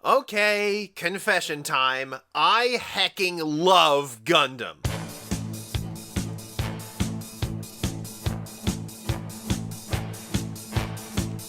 Okay, confession time. I hecking love Gundam.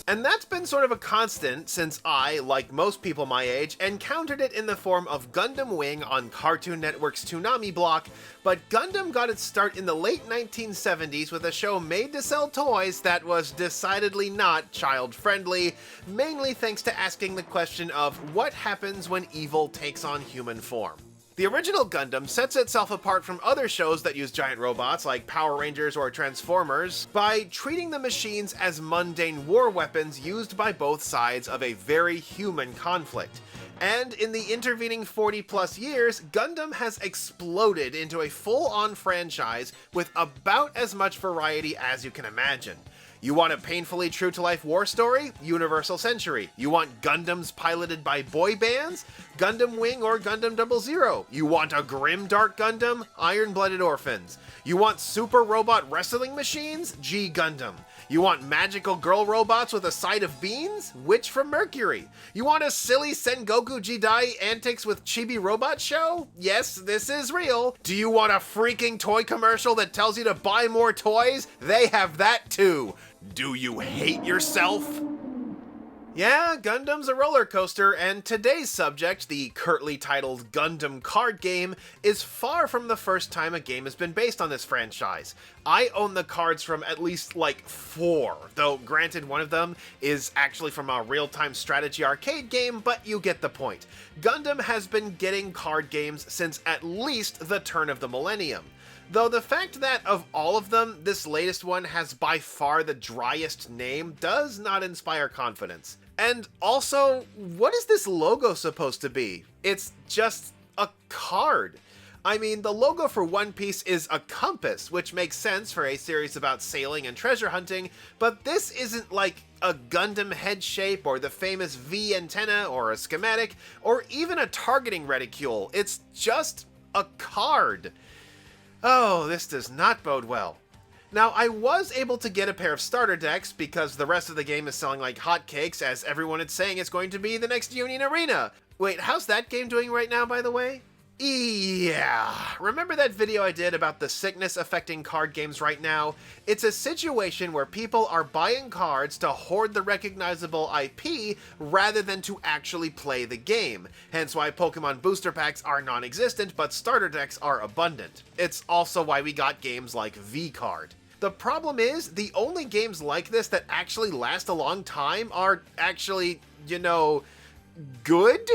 And that's been sort of a constant since I, like most people my age, encountered it in the form of Gundam Wing on Cartoon Network's Toonami block, but Gundam got its start in the late 1970s with a show made to sell toys that was decidedly not child-friendly, mainly thanks to asking the question of what happens when evil takes on human form. The original Gundam sets itself apart from other shows that use giant robots like Power Rangers or Transformers by treating the machines as mundane war weapons used by both sides of a very human conflict. And in the intervening 40 plus years, Gundam has exploded into a full-on franchise with about as much variety as you can imagine. You want a painfully true-to-life war story? Universal Century. You want Gundams piloted by boy bands? Gundam Wing or Gundam 00. You want a grim dark Gundam? Iron-Blooded Orphans. You want super robot wrestling machines? G Gundam. You want magical girl robots with a side of beans? Witch from Mercury. You want a silly Sengoku Jidai antics with chibi robot show? Yes, this is real. Do you want a freaking toy commercial that tells you to buy more toys? They have that too. Do you hate yourself? Yeah, Gundam's a roller coaster, and today's subject, the curtly titled Gundam card game, is far from the first time a game has been based on this franchise. I own the cards from at least like 4, though granted one of them is actually from a real-time strategy arcade game, but you get the point. Gundam has been getting card games since at least the turn of the millennium. Though the fact that of all of them, this latest one has by far the driest name does not inspire confidence. And also, what is this logo supposed to be? It's just a card. I mean, the logo for One Piece is a compass, which makes sense for a series about sailing and treasure hunting, but this isn't like a Gundam head shape or the famous V antenna or a schematic or even a targeting reticule. It's just a card. Oh, this does not bode well. Now, I was able to get a pair of starter decks because the rest of the game is selling like hotcakes, as everyone is saying it's going to be the next Union Arena. Wait, how's that game doing right now, by the way? Yeah, remember that video I did about the sickness affecting card games right now? It's a situation where people are buying cards to hoard the recognizable IP rather than to actually play the game, hence why Pokemon booster packs are non-existent but starter decks are abundant. It's also why we got games like V-Card. The problem is, the only games like this that actually last a long time are actually, good?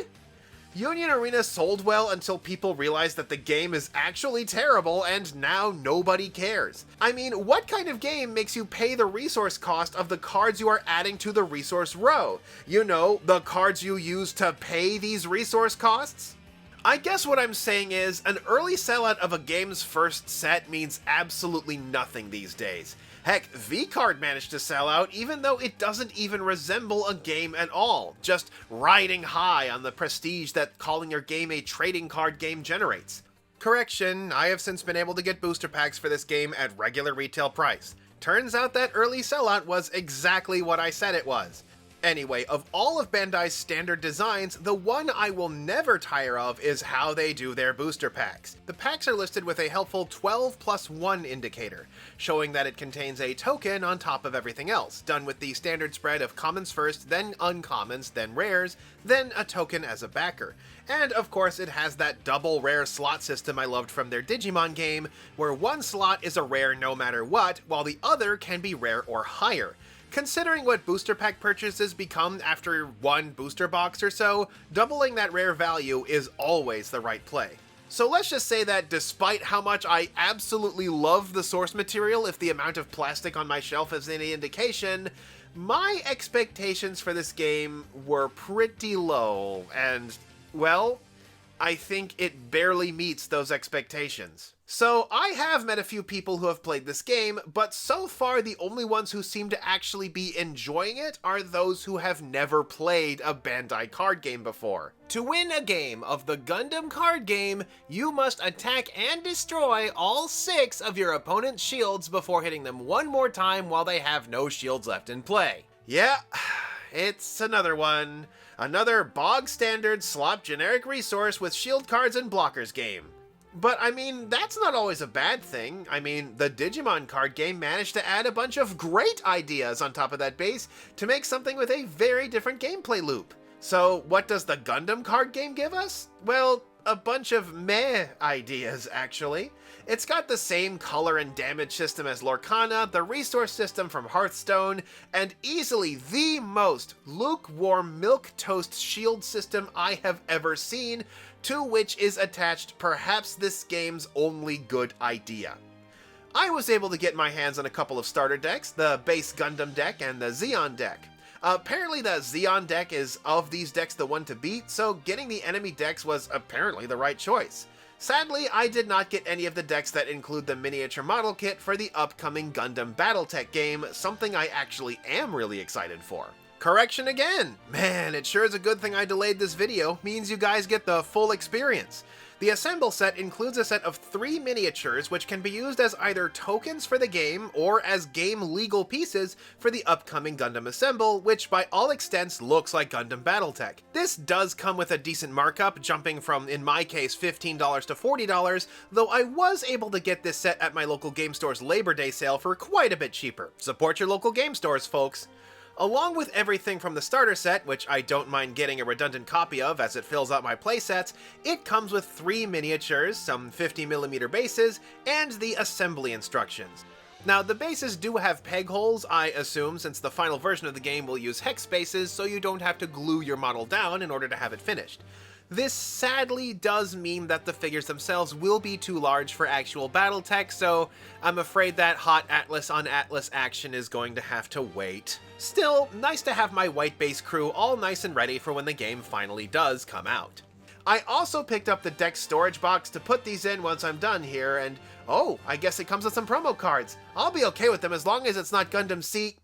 Union Arena sold well until people realized that the game is actually terrible and now nobody cares. I mean, what kind of game makes you pay the resource cost of the cards you are adding to the resource row? You know, the cards you use to pay these resource costs? I guess what I'm saying is, an early sellout of a game's first set means absolutely nothing these days. Heck, V-Card managed to sell out even though it doesn't even resemble a game at all, just riding high on the prestige that calling your game a trading card game generates. Correction, I have since been able to get booster packs for this game at regular retail price. Turns out that early sellout was exactly what I said it was. Anyway, of all of Bandai's standard designs, the one I will never tire of is how they do their booster packs. The packs are listed with a helpful 12+1 indicator, showing that it contains a token on top of everything else, done with the standard spread of commons first, then uncommons, then rares, then a token as a backer. And of course it has that double rare slot system I loved from their Digimon game, where one slot is a rare no matter what, while the other can be rare or higher. Considering what booster pack purchases become after one booster box or so, doubling that rare value is always the right play. So let's just say that despite how much I absolutely love the source material, if the amount of plastic on my shelf is any indication, my expectations for this game were pretty low, and, well, I think it barely meets those expectations. So I have met a few people who have played this game, but so far the only ones who seem to actually be enjoying it are those who have never played a Bandai card game before. To win a game of the Gundam card game, you must attack and destroy all 6 of your opponent's shields before hitting them one more time while they have no shields left in play. Yeah, it's another one. Another bog-standard slop generic resource with shield cards and blockers game. But I mean, that's not always a bad thing. I mean, the Digimon card game managed to add a bunch of great ideas on top of that base to make something with a very different gameplay loop. So what does the Gundam card game give us? Well, a bunch of meh ideas, actually. It's got the same color and damage system as Lorcana, the resource system from Hearthstone, and easily the most lukewarm milquetoast shield system I have ever seen, to which is attached perhaps this game's only good idea. I was able to get my hands on a couple of starter decks, the base Gundam deck and the Zeon deck. Apparently the Zeon deck is of these decks the one to beat, so getting the enemy decks was apparently the right choice. Sadly, I did not get any of the decks that include the miniature model kit for the upcoming Gundam Battletech game, something I actually am really excited for. Correction again! Man, it sure is a good thing I delayed this video, means you guys get the full experience. The Assemble set includes a set of 3 miniatures which can be used as either tokens for the game or as game-legal pieces for the upcoming Gundam Assemble, which by all extents looks like Gundam Battletech. This does come with a decent markup, jumping from, in my case, $15 to $40, though I was able to get this set at my local game store's Labor Day sale for quite a bit cheaper. Support your local game stores, folks! Along with everything from the starter set, which I don't mind getting a redundant copy of as it fills out my playsets, it comes with 3 miniatures, some 50mm bases, and the assembly instructions. Now, the bases do have peg holes, I assume, since the final version of the game will use hex bases, so you don't have to glue your model down in order to have it finished. This sadly does mean that the figures themselves will be too large for actual Battletech, so I'm afraid that hot Atlas on Atlas action is going to have to wait. Still, nice to have my white base crew all nice and ready for when the game finally does come out. I also picked up the deck storage box to put these in once I'm done here, and oh, I guess it comes with some promo cards. I'll be okay with them as long as it's not Gundam Seed.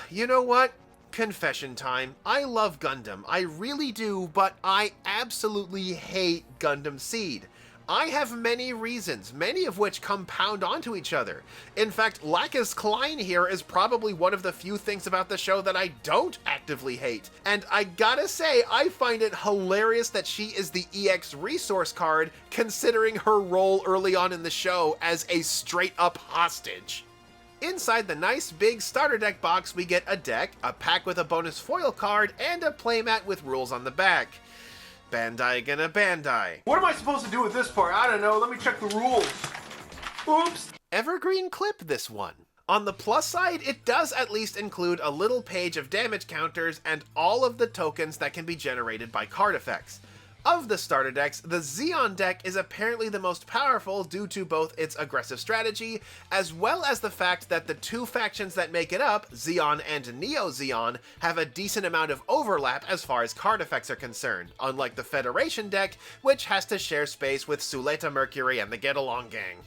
You know what? Confession time. I love Gundam, I really do, but I absolutely hate Gundam Seed. I have many reasons, many of which compound onto each other. In fact, Lacus Klein here is probably one of the few things about the show that I don't actively hate. And I gotta say, I find it hilarious that she is the EX resource card, considering her role early on in the show as a straight-up hostage. Inside the nice big starter deck box, we get a deck, a pack with a bonus foil card, and a playmat with rules on the back. Bandai gonna Bandai. What am I supposed to do with this part? I don't know. Let me check the rules. Oops. Evergreen clip, this one. On the plus side, it does at least include a little page of damage counters and all of the tokens that can be generated by card effects. Of the starter decks, the Zeon deck is apparently the most powerful due to both its aggressive strategy, as well as the fact that the 2 factions that make it up, Zeon and Neo Zeon, have a decent amount of overlap as far as card effects are concerned, unlike the Federation deck, which has to share space with Suleta Mercury and the Get Along Gang.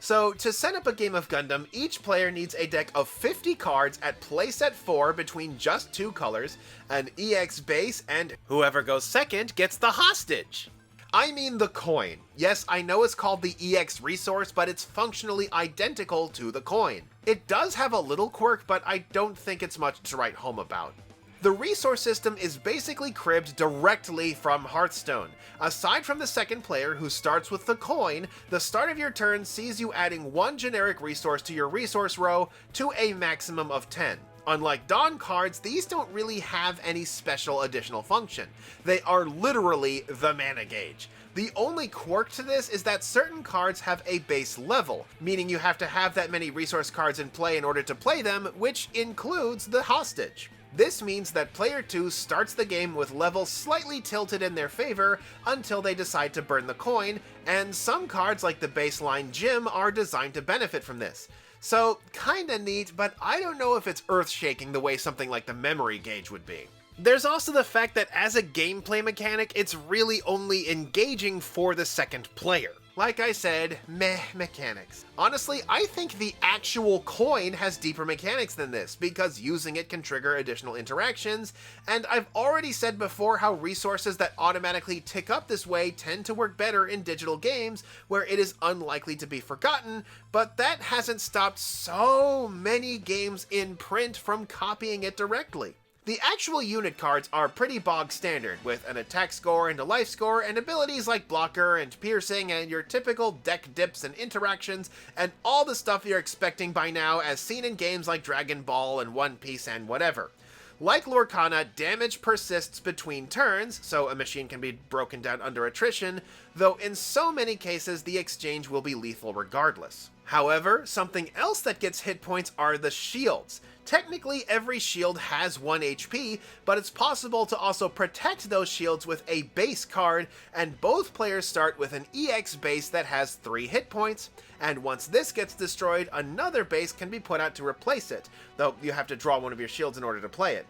So, to set up a game of Gundam, each player needs a deck of 50 cards at playset 4 between just 2 colors, an EX base, and whoever goes second gets the hostage. I mean the coin. Yes, I know it's called the EX resource, but it's functionally identical to the coin. It does have a little quirk, but I don't think it's much to write home about. The resource system is basically cribbed directly from Hearthstone. Aside from the second player, who starts with the coin, the start of your turn sees you adding 1 generic resource to your resource row to a maximum of 10. Unlike Dawn cards, these don't really have any special additional function. They are literally the mana gauge. The only quirk to this is that certain cards have a base level, meaning you have to have that many resource cards in play in order to play them, which includes the hostage. This means that player 2 starts the game with levels slightly tilted in their favor until they decide to burn the coin, and some cards like the baseline Gym are designed to benefit from this. So, kinda neat, but I don't know if it's earth-shaking the way something like the memory gauge would be. There's also the fact that as a gameplay mechanic, it's really only engaging for the second player. Like I said, meh mechanics. Honestly, I think the actual coin has deeper mechanics than this, because using it can trigger additional interactions, and I've already said before how resources that automatically tick up this way tend to work better in digital games, where it is unlikely to be forgotten, but that hasn't stopped so many games in print from copying it directly. The actual unit cards are pretty bog standard, with an attack score and a life score, and abilities like blocker and piercing, and your typical deck dips and interactions, and all the stuff you're expecting by now as seen in games like Dragon Ball and One Piece and whatever. Like Lorcana, damage persists between turns, so a machine can be broken down under attrition, though in so many cases the exchange will be lethal regardless. However, something else that gets hit points are the shields. Technically, every shield has 1 HP, but it's possible to also protect those shields with a base card, and both players start with an EX base that has 3 hit points, and once this gets destroyed, another base can be put out to replace it, though you have to draw one of your shields in order to play it.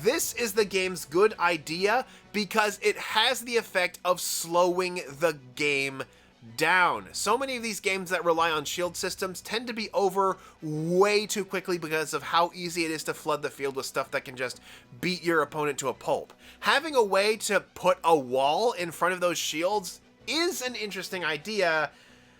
This is the game's good idea because it has the effect of slowing the game down. So many of these games that rely on shield systems tend to be over way too quickly because of how easy it is to flood the field with stuff that can just beat your opponent to a pulp. Having a way to put a wall in front of those shields is an interesting idea,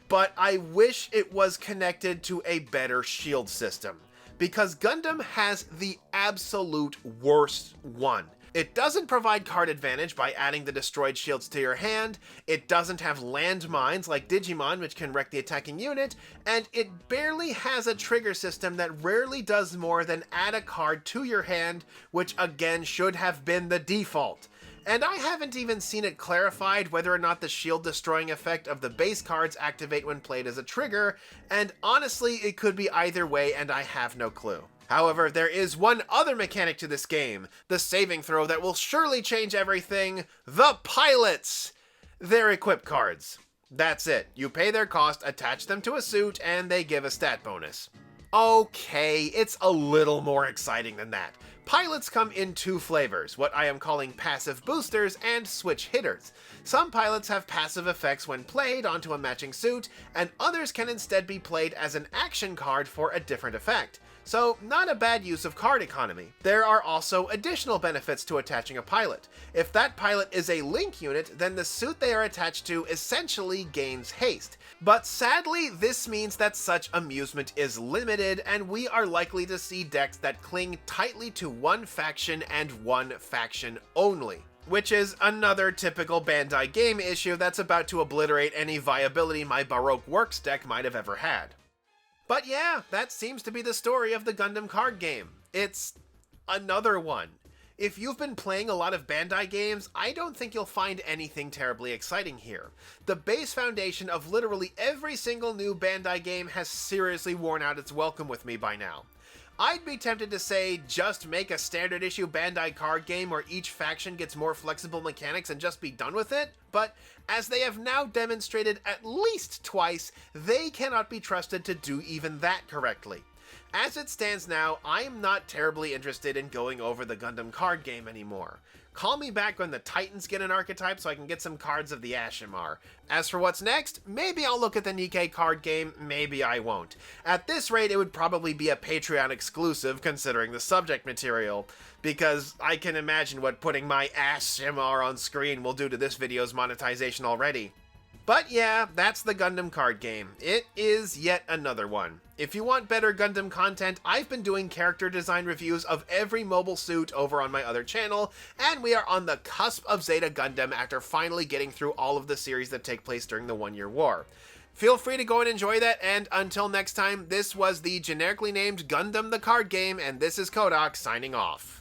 but I wish it was connected to a better shield system, because Gundam has the absolute worst one. It doesn't provide card advantage by adding the destroyed shields to your hand, it doesn't have landmines like Digimon which can wreck the attacking unit, and it barely has a trigger system that rarely does more than add a card to your hand, which again should have been the default. And I haven't even seen it clarified whether or not the shield destroying effect of the base cards activate when played as a trigger, and honestly it could be either way and I have no clue. However, there is one other mechanic to this game, the saving throw, that will surely change everything: the pilots! They're equip cards. That's it. You pay their cost, attach them to a suit, and they give a stat bonus. Okay, it's a little more exciting than that. Pilots come in 2 flavors, what I am calling passive boosters and switch hitters. Some pilots have passive effects when played onto a matching suit, and others can instead be played as an action card for a different effect. So, not a bad use of card economy. There are also additional benefits to attaching a pilot. If that pilot is a link unit, then the suit they are attached to essentially gains haste. But sadly, this means that such amusement is limited, and we are likely to see decks that cling tightly to one faction and one faction only, which is another typical Bandai game issue that's about to obliterate any viability my Baroque Works deck might have ever had. But yeah, that seems to be the story of the Gundam card game. It's another one. If you've been playing a lot of Bandai games, I don't think you'll find anything terribly exciting here. The base foundation of literally every single new Bandai game has seriously worn out its welcome with me by now. I'd be tempted to say just make a standard issue Bandai card game where each faction gets more flexible mechanics and just be done with it, but as they have now demonstrated at least twice, they cannot be trusted to do even that correctly. As it stands now, I am not terribly interested in going over the Gundam card game anymore. Call me back when the Titans get an archetype so I can get some cards of the Ashimar. As for what's next, maybe I'll look at the Nikkei card game, maybe I won't. At this rate, it would probably be a Patreon exclusive considering the subject material, because I can imagine what putting my Ashimar on screen will do to this video's monetization already. But yeah, that's the Gundam card game. It is yet another one. If you want better Gundam content, I've been doing character design reviews of every mobile suit over on my other channel, and we are on the cusp of Zeta Gundam after finally getting through all of the series that take place during the One-Year War. Feel free to go and enjoy that, and until next time, this was the generically named Gundam the card game, and this is Kohdok signing off.